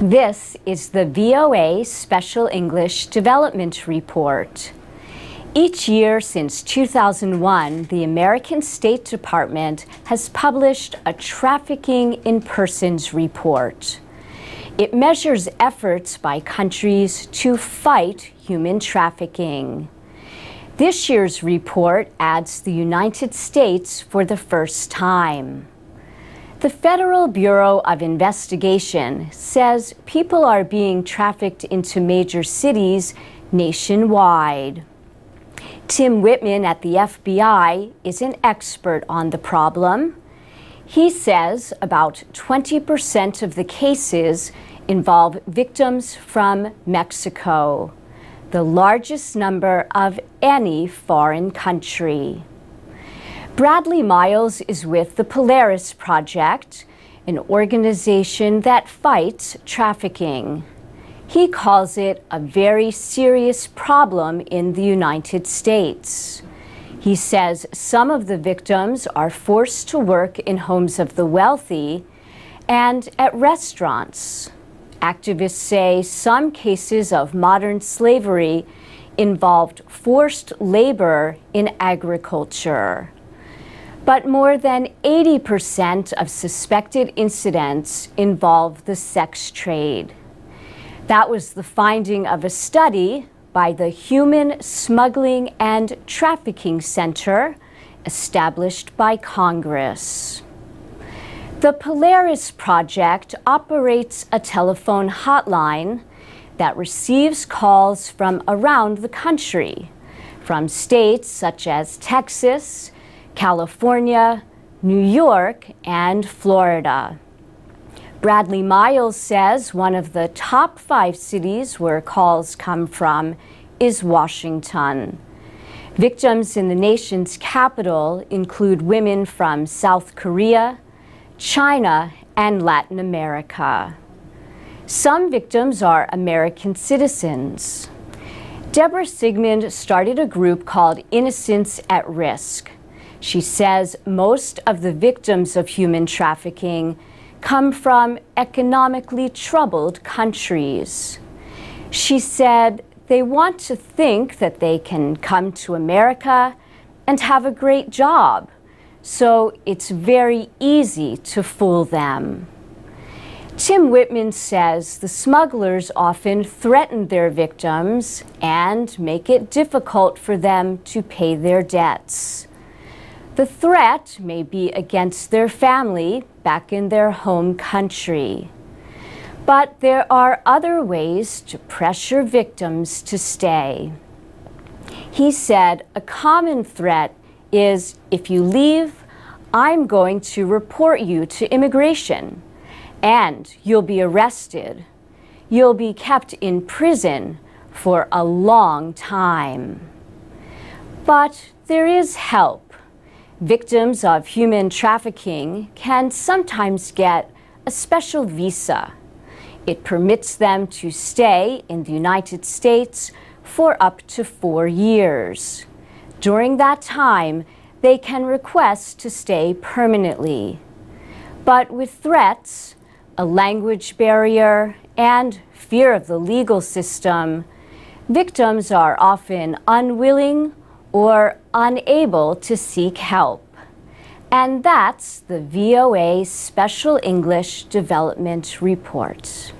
This is the VOA Special English Development Report. Each year since 2001, the American State Department has published a Trafficking in Persons report. It measures efforts by countries to fight human trafficking. This year's report adds the United States for the first time. The Federal Bureau of Investigation says people are being trafficked into major cities nationwide. Tim Whitman at the FBI is an expert on the problem. He says about 20% of the cases involve victims from Mexico, the largest number of any foreign country. Bradley Miles is with the Polaris Project, an organization that fights trafficking. He calls it a very serious problem in the United States. He says some of the victims are forced to work in homes of the wealthy and at restaurants. Activists say some cases of modern slavery involved forced labor in agriculture. But more than 80% of suspected incidents involve the sex trade. That was the finding of a study by the Human Smuggling and Trafficking Center, established by Congress. The Polaris Project operates a telephone hotline that receives calls from around the country, from states such as Texas, California, New York, and Florida. Bradley Miles says one of the top 5 cities where calls come from is Washington. Victims in the nation's capital include women from South Korea, China, and Latin America. Some victims are American citizens. Deborah Sigmund started a group called Innocence at Risk. She says most of the victims of human trafficking come from economically troubled countries. She said they want to think that they can come to America and have a great job, so it's very easy to fool them. Tim Whitman says the smugglers often threaten their victims and make it difficult for them to pay their debts. The threat may be against their family back in their home country. But there are other ways to pressure victims to stay. He said a common threat is, if you leave, I'm going to report you to immigration, and you'll be arrested. You'll be kept in prison for a long time. But there is help. Victims of human trafficking can sometimes get a special visa. It permits them to stay in the United States for up to 4 years. During that time, they can request to stay permanently. But with threats, a language barrier, and fear of the legal system, victims are often unwilling or unable to seek help. And that's the VOA Special English Development Report.